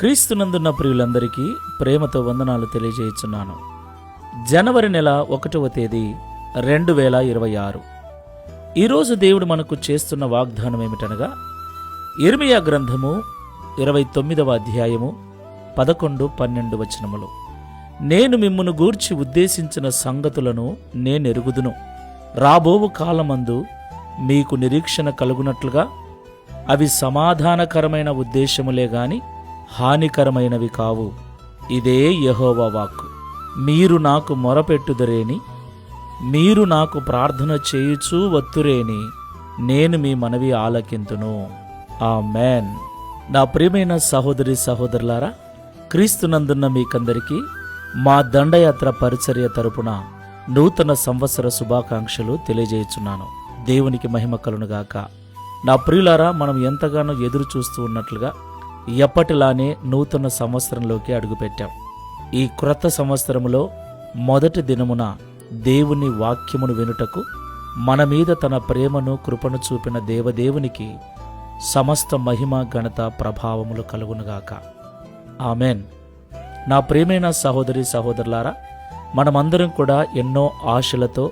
క్రీస్తునందున్న ప్రియులందరికీ ప్రేమతో వందనాలు తెలియజేయుచున్నాను. జనవరి నెల 1వ తేదీ 2026. ఈరోజు దేవుడు మనకు చేస్తున్న వాగ్దానం ఏమిటనగా, యిర్మీయా గ్రంథము 29వ అధ్యాయము 11-12 వచనములు. నేను మిమ్మును గూర్చి ఉద్దేశించిన సంగతులను నేనెరుగుదును. రాబోవు కాలమందు మీకు నిరీక్షణ కలుగునట్లుగా అవి సమాధానకరమైన ఉద్దేశములే గాని హానికరమైనవి కావు. ఇదే యెహోవా వాక్కు. మీరు నాకు మొరపెట్టుదురేని, మీరు నాకు ప్రార్థన చేయుచూ వత్తురేని, నేను మీ మనవి ఆలకింతును. ఆమేన్. నా ప్రియమైన సహోదరి సహోదరులారా, క్రీస్తునందున్న మీకందరికీ మా దండయాత్ర పరిచర్య తరపున నూతన సంవత్సర శుభాకాంక్షలు తెలియజేయుచున్నాను. దేవునికి మహిమ కలుగునుగాక. నా ప్రియులారా, మనం ఎంతగానో ఎదురు చూస్తూ ఉన్నట్లుగా ఎప్పటిలానే నూతన సంవత్సరంలోకి అడుగుపెట్టాం. ఈ క్రొత్త సంవత్సరములో మొదటి దినమున దేవుని వాక్యమును వినుటకు మన మీద తన ప్రేమను కృపను చూపిన దేవదేవునికి సమస్త మహిమ ఘనత ప్రభావములు కలుగునుగాక. ఆమెన్. నా ప్రియమైన సహోదరి సహోదరులారా, మనమందరం కూడా ఎన్నో ఆశలతో,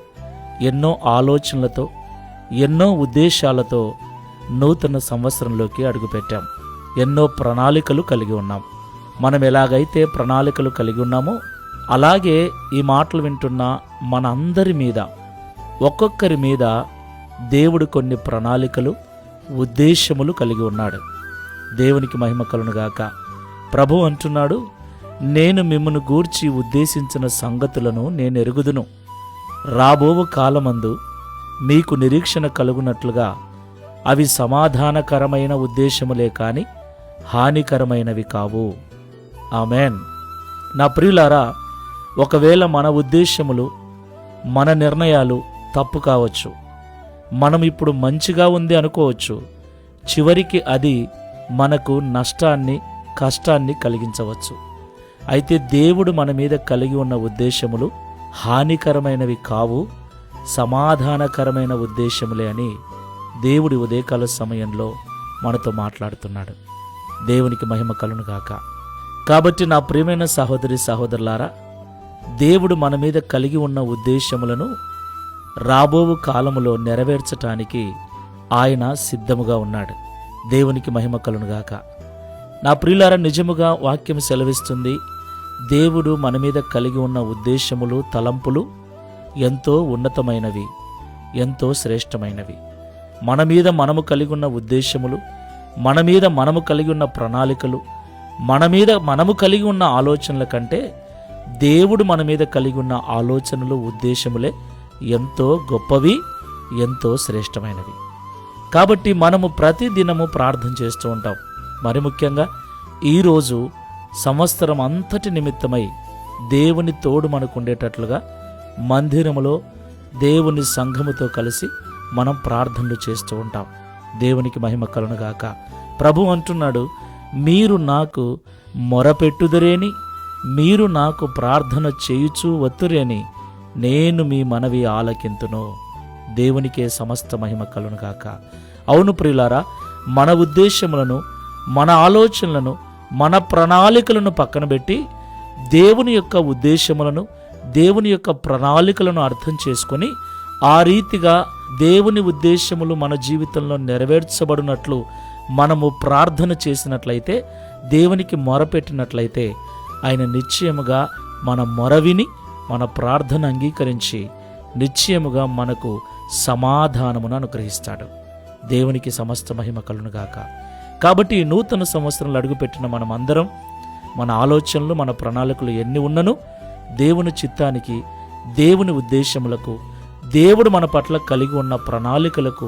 ఎన్నో ఆలోచనలతో, ఎన్నో ఉద్దేశాలతో నూతన సంవత్సరంలోకి అడుగుపెట్టాం. ఎన్నో ప్రణాళికలు కలిగి ఉన్నాం. మనం ఎలాగైతే ప్రణాళికలు కలిగి ఉన్నామో అలాగే ఈ మాటలు వింటున్న మన అందరి మీద, ఒక్కొక్కరి మీద దేవుడు కొన్ని ప్రణాళికలు, ఉద్దేశములు కలిగి ఉన్నాడు. దేవునికి మహిమ కలుగునుగాక. ప్రభు అంటున్నాడు, నేను మిమ్మును గూర్చి ఉద్దేశించిన సంగతులను నేనెరుగుదును. రాబోవు కాలమందు మీకు నిరీక్షణ కలుగునట్లుగా అవి సమాధానకరమైన ఉద్దేశములే కాని హానికరమైనవి కావు. ఆమెన్. నా ప్రియులారా, ఒకవేళ మన ఉద్దేశములు, మన నిర్ణయాలు తప్పు కావచ్చు. మనం ఇప్పుడు మంచిగా ఉంది అనుకోవచ్చు. చివరికి అది మనకు నష్టాన్ని, కష్టాన్ని కలిగించవచ్చు. అయితే దేవుడు మన మీద కలిగి ఉన్న ఉద్దేశములు హానికరమైనవి కావు, సమాధానకరమైన ఉద్దేశములే అని దేవుడి ఉదయకాల సమయంలో మనతో మాట్లాడుతున్నాడు. దేవునికి మహిమ కలుగునుగాక. కాబట్టి నా ప్రియమైన సహోదరి సహోదరులారా, దేవుడు మన మీద కలిగి ఉన్న ఉద్దేశములను రాబోవు కాలములో నెరవేర్చటానికి ఆయన సిద్ధముగా ఉన్నాడు. దేవునికి మహిమ కలుగునుగాక. నా ప్రియులారా, నిజముగా వాక్యం సెలవిస్తుంది, దేవుడు మన మీద కలిగి ఉన్న ఉద్దేశములు, తలంపులు ఎంతో ఉన్నతమైనవి, ఎంతో శ్రేష్టమైనవి. మన మీద మనము కలిగి ఉన్న ఉద్దేశములు, మన మీద మనము కలిగి ఉన్న ప్రణాళికలు, మన మీద మనము కలిగి ఉన్న ఆలోచనల కంటే దేవుడు మన మీద కలిగి ఉన్న ఆలోచనలు, ఉద్దేశములే ఎంతో గొప్పవి, ఎంతో శ్రేష్టమైనవి. కాబట్టి మనము ప్రతి దినము ప్రార్థన చేస్తూ ఉంటాం. మరి ముఖ్యంగా ఈరోజు సంవత్సరం అంతటి నిమిత్తమై దేవుని తోడు మనకు ఉండేటట్లుగా మందిరములో దేవుని సంఘముతో కలిసి మనం ప్రార్థనలు చేస్తూ ఉంటాం. దేవునికి మహిమ కలుగునుగాక. ప్రభు అంటున్నాడు, మీరు నాకు మొరపెట్టుదురేని, మీరు నాకు ప్రార్థన చేయుచూ వత్తురేని, నేను మీ మనవి ఆలకింతును. దేవునికే సమస్త మహిమ కలుగునుగాక. అవును ప్రియులారా, మన ఉద్దేశములను, మన ఆలోచనలను, మన ప్రణాళికలను పక్కన పెట్టి దేవుని యొక్క ఉద్దేశములను, దేవుని యొక్క ప్రణాళికలను అర్థం చేసుకొని ఆ రీతిగా దేవుని ఉద్దేశములు మన జీవితంలో నెరవేర్చబడినట్లు మనము ప్రార్థన చేసినట్లయితే, దేవునికి మొరపెట్టినట్లయితే, ఆయన నిశ్చయముగా మన మొరవిని, మన ప్రార్థన అంగీకరించి నిశ్చయముగా మనకు సమాధానమును అనుగ్రహిస్తాడు. దేవునికి సమస్త మహిమ కలుగునుగాక. కాబట్టి ఈ నూతన సంవత్సరంలో అడుగుపెట్టిన మనం అందరం, మన ఆలోచనలు, మన ప్రణాళికలు ఎన్ని ఉన్నను దేవుని చిత్తానికి, దేవుని ఉద్దేశములకు, దేవుడు మన పట్ల కలిగి ఉన్న ప్రణాళికలకు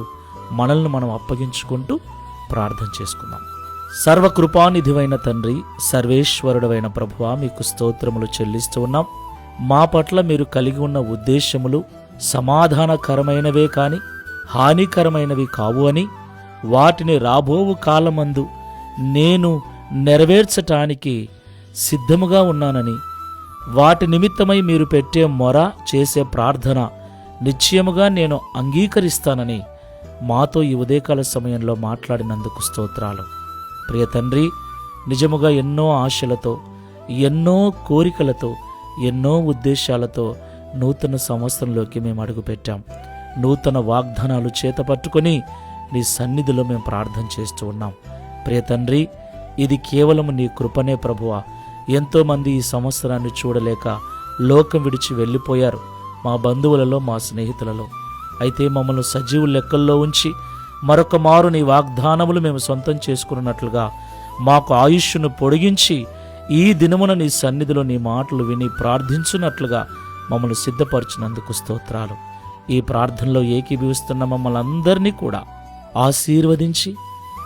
మనల్ని మనం అప్పగించుకుంటూ ప్రార్థన చేసుకుందాం. సర్వకృపానిధివైన తండ్రి, సర్వేశ్వరుడవైన ప్రభువా, మీకు స్తోత్రములు చెల్లిస్తూ ఉన్నాం. మా పట్ల మీరు కలిగి ఉన్న ఉద్దేశములు సమాధానకరమైనవే కాని హానికరమైనవి కావు అని, వాటిని రాబోవు కాలమందు నేను నెరవేర్చటానికి సిద్ధముగా ఉన్నానని, వాటి నిమిత్తమై మీరు పెట్టే మొర, చేసే ప్రార్థన నిశ్చయముగా నేను అంగీకరిస్తానని మాతో ఈ ఉదయకాల సమయంలో మాట్లాడినందుకు స్తోత్రాలు. ప్రియ తండ్రి, నిజముగా ఎన్నో ఆశలతో, ఎన్నో కోరికలతో, ఎన్నో ఉద్దేశాలతో నూతన సంవత్సరంలోకి మేము అడుగుపెట్టాం. నూతన వాగ్దానాలు చేత పట్టుకొని నీ సన్నిధిలో మేము ప్రార్థన చేస్తూ ఉన్నాం. ప్రియ తండ్రి, ఇది కేవలం నీ కృపనే ప్రభువా. ఎంతోమంది ఈ సంవత్సరాన్ని చూడలేక లోకం విడిచి వెళ్ళిపోయారు, మా బంధువులలో, మా స్నేహితులలో. అయితే మమ్మల్ని సజీవు లెక్కల్లో ఉంచి మరొక మారు నీ వాగ్దానములు మేము సొంతం చేసుకున్నట్లుగా మాకు ఆయుష్ను పొడిగించి ఈ దినమున నీ సన్నిధిలో నీ మాటలు విని ప్రార్థించున్నట్లుగా మమ్మల్ని సిద్ధపరిచినందుకు స్తోత్రాలు. ఈ ప్రార్థనలో ఏకీభవిస్తున్న మమ్మల్ని అందరినీ కూడా ఆశీర్వదించి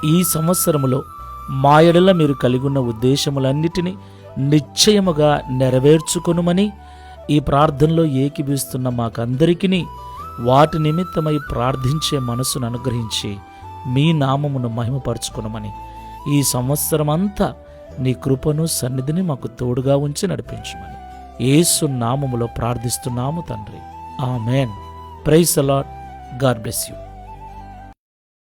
ఈ సంవత్సరములో మా ఎడల మీరు కలిగి ఉన్న ఉద్దేశములన్నిటినీ నిశ్చయముగా నెరవేర్చుకొనుమని ఈ ప్రార్థనలో ఏకీభవిస్తున్న మాకందరికీ వాటి నిమిత్తమై ప్రార్థించే మనసును అనుగ్రహించి మీ నామమును మహిమపరచుకొనుమని ఈ సంవత్సరం అంతా నీ కృపను సన్నిధిని మాకు తోడుగా ఉంచి నడిపించమని యేసు నామములో ప్రార్థిస్తున్నాము తండ్రి. Amen. Praise the Lord. God bless you.